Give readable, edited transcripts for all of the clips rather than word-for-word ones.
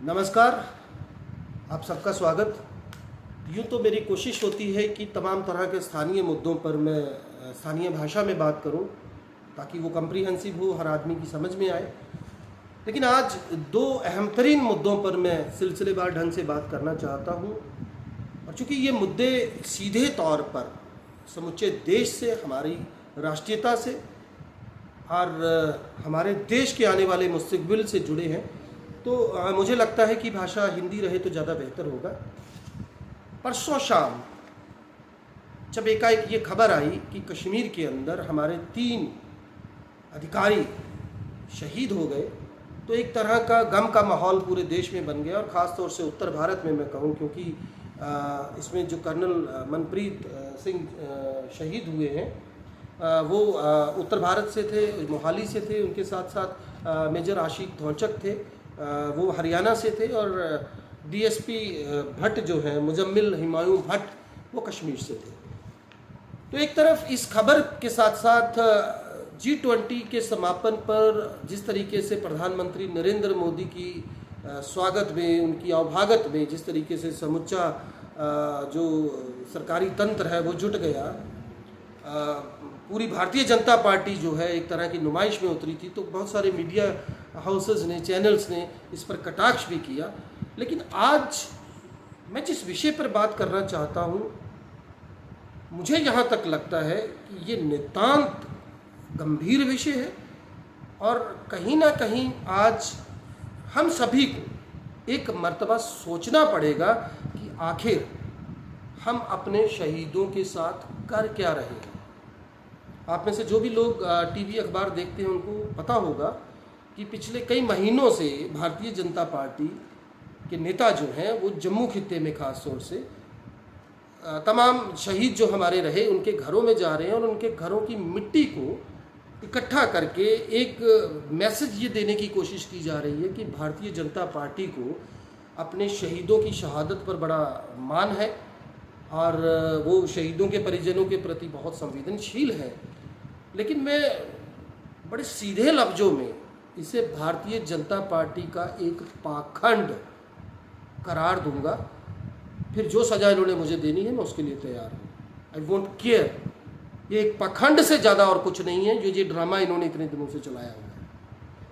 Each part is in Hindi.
नमस्कार, आप सबका स्वागत। यूँ तो मेरी कोशिश होती है कि तमाम तरह के स्थानीय मुद्दों पर मैं स्थानीय भाषा में बात करूं ताकि वो कम्प्रीहेंसिव हो, हर आदमी की समझ में आए। लेकिन आज दो अहम तरीन मुद्दों पर मैं सिलसिलेवार ढंग से बात करना चाहता हूं, और चूँकि ये मुद्दे सीधे तौर पर समुचे देश से, हमारी राष्ट्रीयता से और हमारे देश के आने वाले मुस्तकबिल से जुड़े हैं, तो मुझे लगता है कि भाषा हिंदी रहे तो ज़्यादा बेहतर होगा। परसों शाम जब एकाएक ये खबर आई कि कश्मीर के अंदर हमारे 3 अधिकारी शहीद हो गए, तो एक तरह का गम का माहौल पूरे देश में बन गया, और ख़ास तौर से उत्तर भारत में मैं कहूँ, क्योंकि इसमें जो कर्नल मनप्रीत सिंह शहीद हुए हैं वो उत्तर भारत से थे, मोहाली से थे। उनके साथ साथ मेजर आशिक धौंचक थे, वो हरियाणा से थे, और डीएसपी भट्ट जो हैं, मुजम्मिल हुमायूं भट्ट, वो कश्मीर से थे। तो एक तरफ इस खबर के साथ साथ G20 के समापन पर जिस तरीके से प्रधानमंत्री नरेंद्र मोदी की स्वागत में, उनकी अवभागत में जिस तरीके से समूचा जो सरकारी तंत्र है वो जुट गया, पूरी भारतीय जनता पार्टी जो है एक तरह की नुमाइश में उतरी थी, तो बहुत सारे मीडिया हाउसेस ने, चैनल्स ने इस पर कटाक्ष भी किया। लेकिन आज मैं जिस विषय पर बात करना चाहता हूँ, मुझे यहाँ तक लगता है कि ये नितांत गंभीर विषय है, और कहीं ना कहीं आज हम सभी को एक मर्तबा सोचना पड़ेगा कि आखिर हम अपने शहीदों के साथ कर क्या रहे हैं। आप में से जो भी लोग टीवी अखबार देखते हैं उनको पता होगा कि पिछले कई महीनों से भारतीय जनता पार्टी के नेता जो हैं वो जम्मू खित्ते में ख़ास तौर से तमाम शहीद जो हमारे रहे उनके घरों में जा रहे हैं, और उनके घरों की मिट्टी को इकट्ठा करके एक मैसेज ये देने की कोशिश की जा रही है कि भारतीय जनता पार्टी को अपने शहीदों की शहादत पर बड़ा मान है, और वो शहीदों के परिजनों के प्रति बहुत संवेदनशील है। लेकिन मैं बड़े सीधे लफ्ज़ों में इसे भारतीय जनता पार्टी का एक पाखंड करार दूंगा। फिर जो सज़ा इन्होंने मुझे देनी है मैं उसके लिए तैयार हूँ। I won't care. ये एक पाखंड से ज़्यादा और कुछ नहीं है जो ये ड्रामा इन्होंने इतने दिनों से चलाया हुआ है,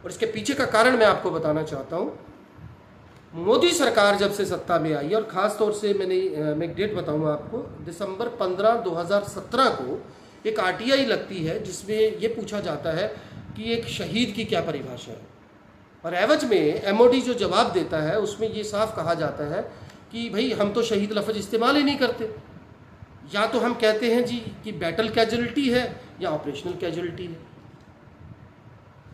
और इसके पीछे का कारण मैं आपको बताना चाहता हूँ। मोदी सरकार जब से सत्ता में आई, और ख़ास तौर से मैं एक डेट बताऊंगा आपको, दिसंबर 15, 2017 को एक आरटीआई लगती है जिसमें ये पूछा जाता है कि एक शहीद की क्या परिभाषा है, और एवज में एमओडी जो जवाब देता है उसमें ये साफ कहा जाता है कि भाई हम तो शहीद लफ्ज़ इस्तेमाल ही नहीं करते, या तो हम कहते हैं जी कि बैटल कैजुअलिटी है या ऑपरेशनल कैजुअलिटी है।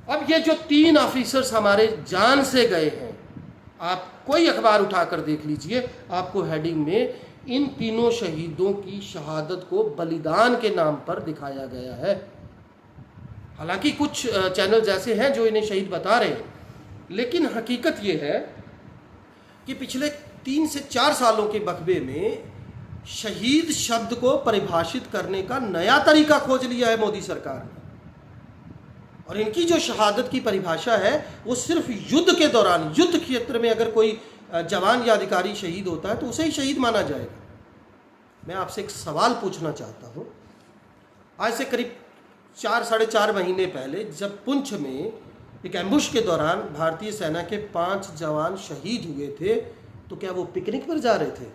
अब ये जो 3 ऑफिसर्स हमारे जान से गए हैं, आप कोई अखबार उठाकर देख लीजिए, आपको हेडिंग में इन तीनों शहीदों की शहादत को बलिदान के नाम पर दिखाया गया है। हालांकि कुछ चैनल्स ऐसे हैं जो इन्हें शहीद बता रहे हैं, लेकिन हकीकत ये है कि पिछले 3 से 4 सालों के वक्फे में शहीद शब्द को परिभाषित करने का नया तरीका खोज लिया है मोदी सरकार ने, और इनकी जो शहादत की परिभाषा है वो सिर्फ युद्ध के दौरान, युद्ध क्षेत्र में अगर कोई जवान या अधिकारी शहीद होता है तो उसे ही शहीद माना जाएगा। मैं आपसे एक सवाल पूछना चाहता हूँ। आज से करीब 4-4.5 महीने पहले जब पुंछ में एक एम्बुश के दौरान भारतीय सेना के 5 जवान शहीद हुए थे, तो क्या वो पिकनिक पर जा रहे थे?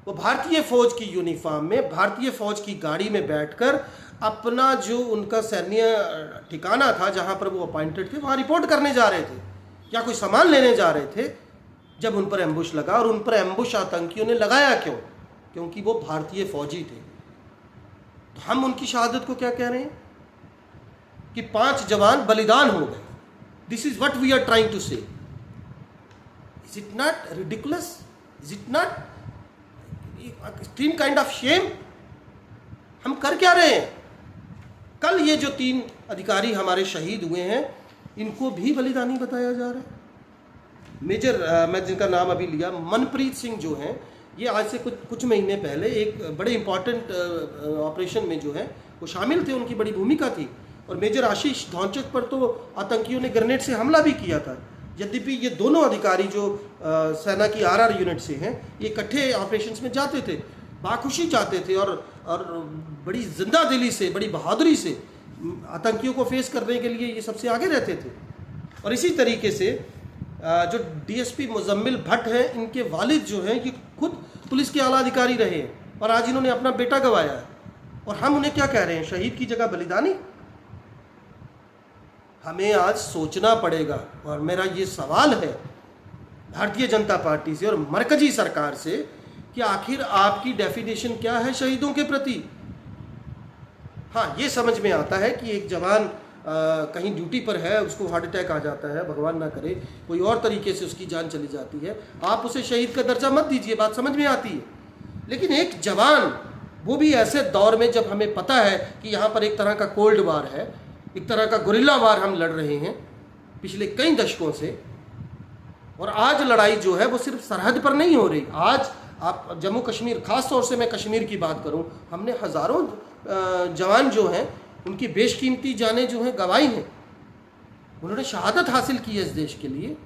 वो भारतीय फौज की यूनिफॉर्म में, भारतीय फौज की गाड़ी में बैठकर अपना जो उनका सैन्य ठिकाना था जहां पर वो अपॉइंटेड थे वहां रिपोर्ट करने जा रहे थे, या कोई सामान लेने जा रहे थे, जब उन पर एम्बुश लगा। और उन पर एम्बुश आतंकियों ने लगाया क्यों? क्योंकि वो भारतीय फौजी थे। तो हम उनकी शहादत को क्या कह रहे हैं कि 5 जवान बलिदान हो गए। This is what we are trying to say. Is it not ridiculous? Is it not extreme kind of shame? हम कर क्या रहे हैं? कल ये जो 3 अधिकारी हमारे शहीद हुए हैं, इनको भी बलिदानी बताया जा रहा है। मेजर मैं जिनका नाम अभी लिया, मनप्रीत सिंह जो हैं, ये आज से कुछ महीने पहले एक बड़े इंपॉर्टेंट ऑपरेशन में जो है वो शामिल थे, उनकी बड़ी भूमिका थी। और मेजर आशीष धौंचक पर तो आतंकियों ने ग्रेनेड से हमला भी किया था। यद्यपि ये दोनों अधिकारी जो सेना की आरआर यूनिट से हैं, ये इकट्ठे ऑपरेशंस में जाते थे, बाखुशी जाते थे और बड़ी जिंदा दिली से, बड़ी बहादुरी से आतंकियों को फेस करने के लिए ये सबसे आगे रहते थे। और इसी तरीके से जो डीएसपी मुजम्मिल भट्ट हैं, इनके वालिद जो हैं ये खुद पुलिस के आला अधिकारी रहे हैं और आज इन्होंने अपना बेटा गंवाया है, और हम उन्हें क्या कह रहे हैं, शहीद की जगह बलिदानी। हमें आज सोचना पड़ेगा, और मेरा ये सवाल है भारतीय जनता पार्टी से और मरकजी सरकार से कि आखिर आपकी डेफिनेशन क्या है शहीदों के प्रति। हाँ, ये समझ में आता है कि एक जवान कहीं ड्यूटी पर है, उसको हार्ट अटैक आ जाता है, भगवान ना करे कोई और तरीके से उसकी जान चली जाती है, आप उसे शहीद का दर्जा मत दीजिए, बात समझ में आती है। लेकिन एक जवान, वो भी ऐसे दौर में जब हमें पता है कि यहाँ पर एक तरह का कोल्ड वार है, एक तरह का गुरिल्ला वार हम लड़ रहे हैं पिछले कई दशकों से, और आज लड़ाई जो है वो सिर्फ सरहद पर नहीं हो रही। आज आप जम्मू कश्मीर, ख़ास तौर से मैं कश्मीर की बात करूं, हमने हज़ारों जवान जो हैं उनकी बेशकीमती जानें जो हैं गंवाई हैं, उन्होंने शहादत हासिल की है इस देश के लिए।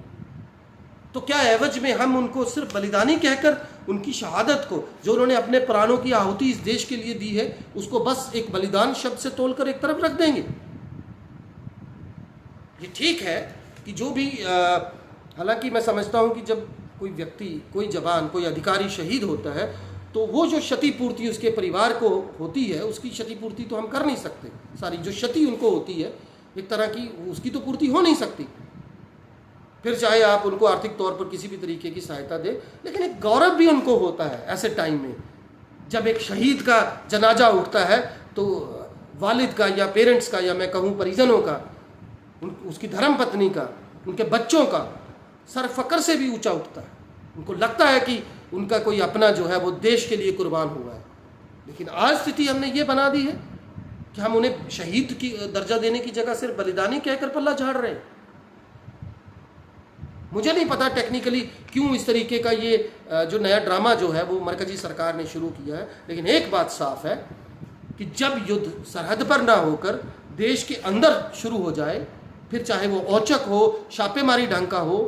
तो क्या एवज में हम उनको सिर्फ बलिदानी कहकर उनकी शहादत को, जो उन्होंने अपने प्राणों की आहुति इस देश के लिए दी है, उसको बस एक बलिदान शब्द से तोलकर एक तरफ रख देंगे? ये ठीक है कि जो भी हालांकि मैं समझता हूं कि जब कोई व्यक्ति, कोई जवान, कोई अधिकारी शहीद होता है तो वो जो क्षतिपूर्ति उसके परिवार को होती है, उसकी क्षतिपूर्ति तो हम कर नहीं सकते। सारी जो क्षति उनको होती है एक तरह की, उसकी तो पूर्ति हो नहीं सकती, फिर चाहे आप उनको आर्थिक तौर पर किसी भी तरीके की सहायता दें। लेकिन एक गौरव भी उनको होता है ऐसे टाइम में, जब एक शहीद का जनाजा उठता है तो वालिद का या पेरेंट्स का, या मैं कहूँ परिजनों का, उसकी धर्मपत्नी का, उनके बच्चों का सर फकर से भी ऊंचा उठता है। उनको लगता है कि उनका कोई अपना जो है वो देश के लिए कुर्बान हुआ है। लेकिन आज स्थिति हमने ये बना दी है कि हम उन्हें शहीद की दर्जा देने की जगह सिर्फ बलिदानी कहकर पल्ला झाड़ रहे हैं। मुझे नहीं पता टेक्निकली क्यों इस तरीके का ये जो नया ड्रामा जो है वो मरकजी सरकार ने शुरू किया है। लेकिन एक बात साफ है कि जब युद्ध सरहद पर ना होकर देश के अंदर शुरू हो जाए, फिर चाहे वो औचक हो, छापेमारी ढंग का हो,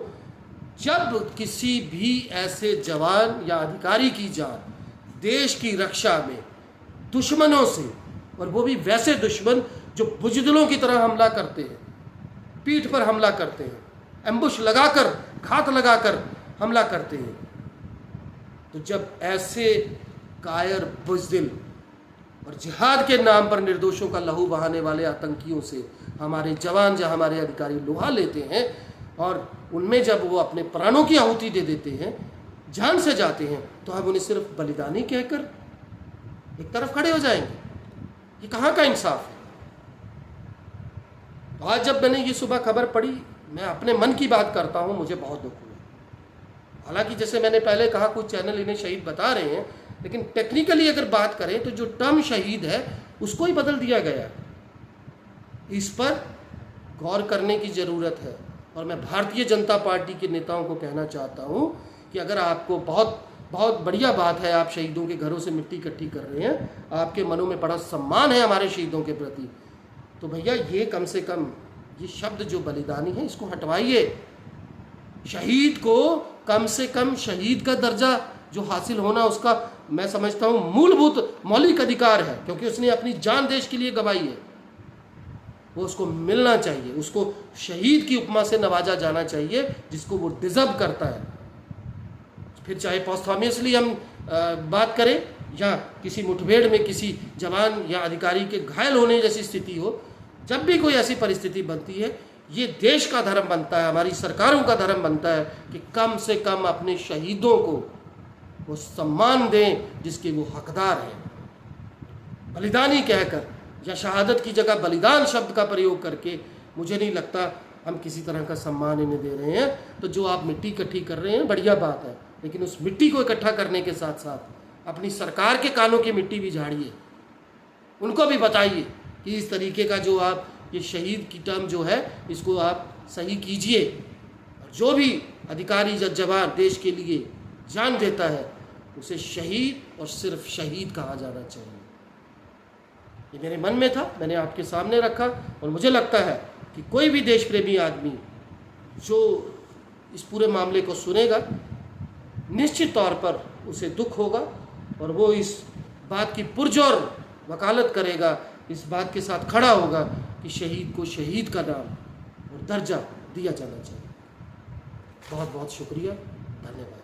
जब किसी भी ऐसे जवान या अधिकारी की जान देश की रक्षा में दुश्मनों से, और वो भी वैसे दुश्मन जो बुजदिलों की तरह हमला करते हैं, पीठ पर हमला करते हैं, एम्बुश लगाकर, घात लगाकर हमला करते हैं, तो जब ऐसे कायर, बुजदिल और जिहाद के नाम पर निर्दोषों का लहू बहाने वाले आतंकियों से हमारे जवान या हमारे अधिकारी लोहा लेते हैं, और उनमें जब वो अपने प्राणों की आहुति दे देते हैं, जान से जाते हैं, तो हम उन्हें सिर्फ बलिदानी कहकर एक तरफ खड़े हो जाएंगे। ये कहाँ का इंसाफ है? तो आज जब मैंने ये सुबह खबर पढ़ी, मैं अपने मन की बात करता हूँ, मुझे बहुत दुख हुआ। हालांकि जैसे मैंने पहले कहा, कुछ चैनल इन्हें शहीद बता रहे हैं, लेकिन टेक्निकली अगर बात करें तो जो टर्म शहीद है उसको ही बदल दिया गया। इस पर गौर करने की ज़रूरत है। और मैं भारतीय जनता पार्टी के नेताओं को कहना चाहता हूं कि अगर आपको बहुत बढ़िया बात है, आप शहीदों के घरों से मिट्टी इकट्ठी कर रहे हैं, आपके मनों में बड़ा सम्मान है हमारे शहीदों के प्रति, तो भैया ये कम से कम ये शब्द जो बलिदानी है इसको हटवाइए। शहीद को कम से कम शहीद का दर्जा जो हासिल होना, उसका मैं समझता हूँ मूलभूत मौलिक अधिकार है, क्योंकि उसने अपनी जान देश के लिए गंवाई है, वो उसको मिलना चाहिए। उसको शहीद की उपमा से नवाजा जाना चाहिए जिसको वो डिजर्व करता है। फिर चाहे पोस्थामियसली हम बात करें, या किसी मुठभेड़ में किसी जवान या अधिकारी के घायल होने जैसी स्थिति हो, जब भी कोई ऐसी परिस्थिति बनती है, ये देश का धर्म बनता है, हमारी सरकारों का धर्म बनता है कि कम से कम अपने शहीदों को वो सम्मान दें जिसके वो हकदार हैं। बलिदानी कहकर या शहादत की जगह बलिदान शब्द का प्रयोग करके मुझे नहीं लगता हम किसी तरह का सम्मान इन्हें दे रहे हैं। तो जो आप मिट्टी इकट्ठी कर रहे हैं बढ़िया बात है, लेकिन उस मिट्टी को इकट्ठा करने के साथ साथ अपनी सरकार के कानों की मिट्टी भी झाड़िए, उनको भी बताइए कि इस तरीके का जो आप ये शहीद की टर्म जो है इसको आप सही कीजिए। और जो भी अधिकारी या जवान देश के लिए जान देता है उसे शहीद और सिर्फ शहीद कहा जाना चाहिए। ये मेरे मन में था, मैंने आपके सामने रखा, और मुझे लगता है कि कोई भी देश प्रेमी आदमी जो इस पूरे मामले को सुनेगा, निश्चित तौर पर उसे दुख होगा और वो इस बात की पुरजोर वकालत करेगा, इस बात के साथ खड़ा होगा कि शहीद को शहीद का नाम और दर्जा दिया जाना चाहिए। बहुत बहुत शुक्रिया, धन्यवाद।